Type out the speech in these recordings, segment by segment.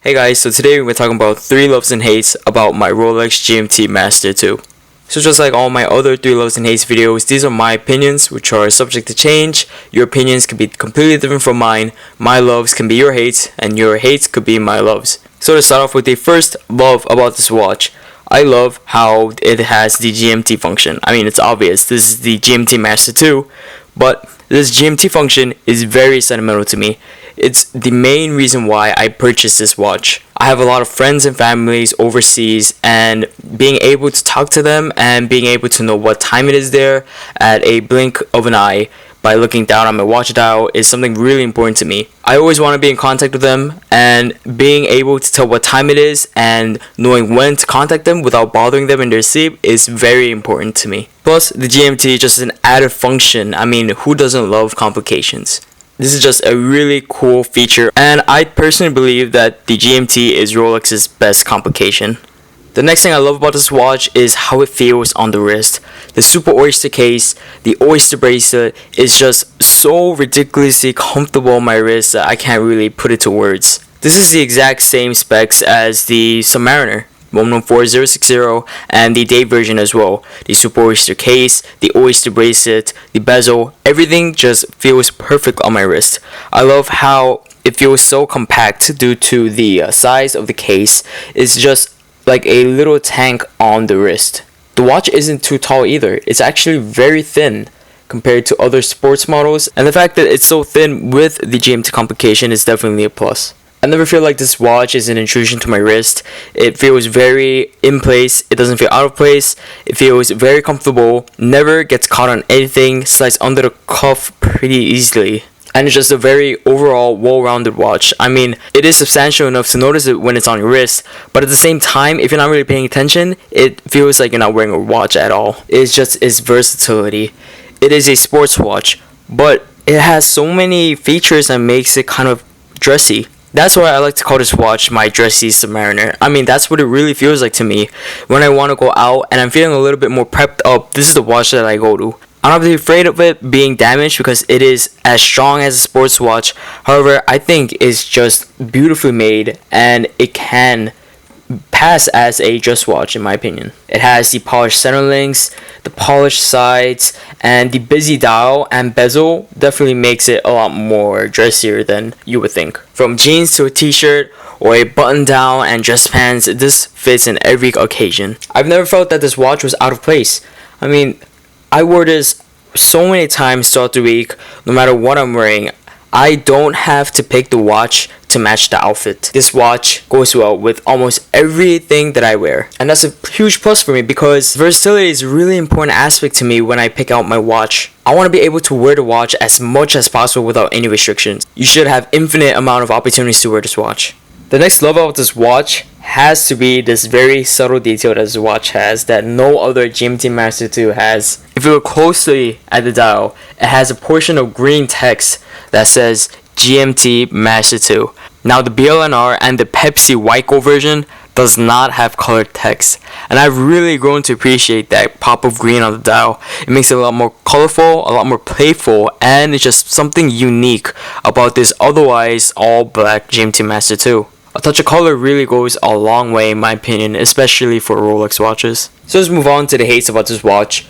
Hey guys, so today we're talking about 3 loves and hates about my Rolex GMT Master 2. So just like all my other 3 loves and hates videos, these are my opinions which are subject to change. Your opinions can be completely different from mine. My loves can be your hates and your hates could be my loves. So to start off with the first love about this watch, I love how it has the GMT function. I mean, it's obvious, this is the GMT Master 2, but this GMT function is very sentimental to me. It's the main reason why I purchased this watch. I have a lot of friends and families overseas, and being able to talk to them and being able to know what time it is there at a blink of an eye by looking down on my watch dial is something really important to me. I always want to be in contact with them, and being able to tell what time it is and knowing when to contact them without bothering them in their sleep is very important to me. Plus, the GMT just is an added function. I mean, who doesn't love complications? This is just a really cool feature, and I personally believe that the GMT is Rolex's best complication. The next thing I love about this watch is how it feels on the wrist. The Super Oyster case, the Oyster bracelet is just so ridiculously comfortable on my wrist that I can't really put it to words. This is the exact same specs as the Submariner 114060 and the day version as well. The Super Oyster case, the Oyster bracelet, the bezel, everything just feels perfect on my wrist. I love how it feels so compact due to the size of the case. It's just like a little tank on the wrist. The watch isn't too tall either. It's actually very thin compared to other sports models, and the fact that it's so thin with the GMT complication is definitely a plus. I never feel like this watch is an intrusion to my wrist. It feels very in place. It doesn't feel out of place. It feels very comfortable. Never gets caught on anything. Slides under the cuff pretty easily. And it's just a very overall well-rounded watch. I mean, it is substantial enough to notice it when it's on your wrist, but at the same time, if you're not really paying attention, it feels like you're not wearing a watch at all. It's just its versatility. It is a sports watch, but it has so many features that makes it kind of dressy. That's why I like to call this watch my dressy Submariner. I mean, that's what it really feels like to me. When I want to go out and I'm feeling a little bit more prepped up, this is the watch that I go to. I'm not really afraid of it being damaged because it is as strong as a sports watch. However, I think it's just beautifully made and it can pass as a dress watch in my opinion. It has the polished center links, the polished sides, and the busy dial and bezel definitely makes it a lot more dressier than you would think. From jeans to a t-shirt or a button down and dress pants, this fits in every occasion. I've never felt that this watch was out of place. I mean, I wore this so many times throughout the week, no matter what I'm wearing. I don't have to pick the watch to match the outfit. This watch goes well with almost everything that I wear. And that's a huge plus for me because versatility is a really important aspect to me when I pick out my watch. I want to be able to wear the watch as much as possible without any restrictions. You should have infinite amount of opportunities to wear this watch. The next love about this watch has to be this very subtle detail that this watch has that no other GMT Master 2 has. If you look closely at the dial, it has a portion of green text that says GMT Master 2. Now the BLNR and the Pepsi Wyco version does not have colored text, and I've really grown to appreciate that pop of green on the dial. It makes it a lot more colorful, a lot more playful, and it's just something unique about this otherwise all black GMT Master 2. A touch of color really goes a long way in my opinion, especially for Rolex watches. So let's move on to the hates about this watch.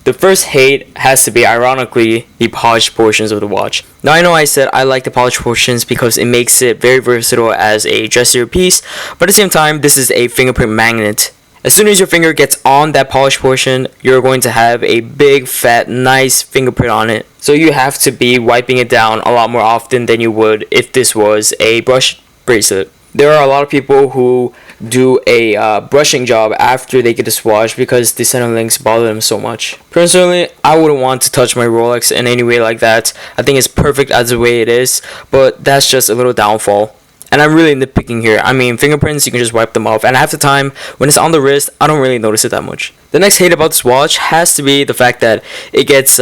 The first hate has to be, ironically, the polished portions of the watch. Now I know I said I like the polished portions because it makes it very versatile as a dressier piece, but at the same time, this is a fingerprint magnet. As soon as your finger gets on that polished portion, you're going to have a big, fat, nice fingerprint on it. So you have to be wiping it down a lot more often than you would if this was a brush bracelet. There are a lot of people who do a brushing job after they get this watch because the center links bother them so much. Personally, I wouldn't want to touch my Rolex in any way like that. I think it's perfect as the way it is, but that's just a little downfall. And I'm really nitpicking here. I mean, fingerprints, you can just wipe them off, and half the time, when it's on the wrist, I don't really notice it that much. The next hate about this watch has to be the fact that it gets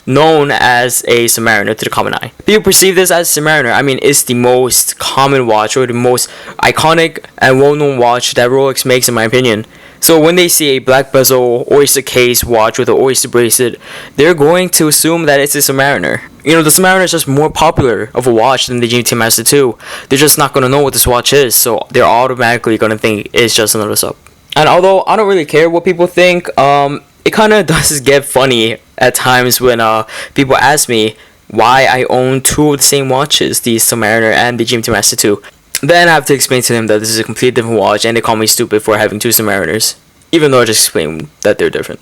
known as a Submariner to the common eye. People perceive this as Submariner. I mean, it's the most common watch or the most iconic and well-known watch that Rolex makes in my opinion. So when they see a black bezel oyster case watch with an oyster bracelet, they're going to assume that it's a Submariner. You know, the Submariner is just more popular of a watch than the GMT Master 2. They're just not going to know what this watch is, so they're automatically going to think it's just another sub. And although I don't really care what people think, it kind of does get funny at times when people ask me why I own two of the same watches, the Submariner and the GMT Master 2. Then I have to explain to them that this is a completely different watch, and they call me stupid for having two Submariners, even though I just explained that they're different.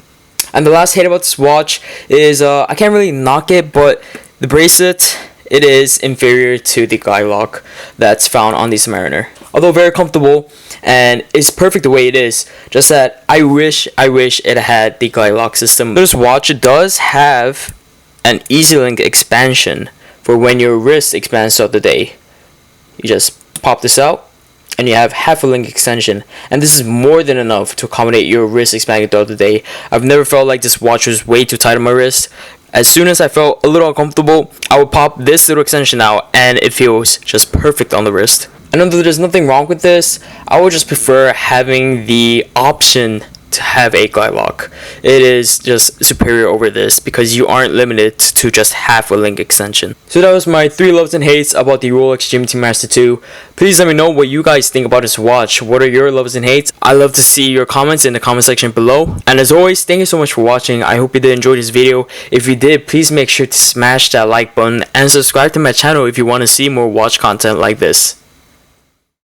And the last hate about this watch is, I can't really knock it, but the bracelet, it is inferior to the glide lock that's found on the Submariner. Although very comfortable, and it's perfect the way it is, just that I wish it had the glide lock system. This watch does have an easy link expansion for when your wrist expands throughout the day. You just pop this out and you have half a link extension, and this is more than enough to accommodate your wrist expanding throughout the day. I've never felt like this watch was way too tight on my wrist. As soon as I felt a little uncomfortable, I would pop this little extension out and it feels just perfect on the wrist. I know that there's nothing wrong with this. I would just prefer having the option to have a glide lock. It is just superior over this because you aren't limited to just half a link extension. So that was my 3 loves and hates about the Rolex GMT Master 2. Please let me know what you guys think about this watch. What are your loves and hates? I love to see your comments in the comment section below. And as always, thank you so much for watching. I hope you did enjoy this video. If you did, please make sure to smash that like button and subscribe to my channel if you want to see more watch content like this.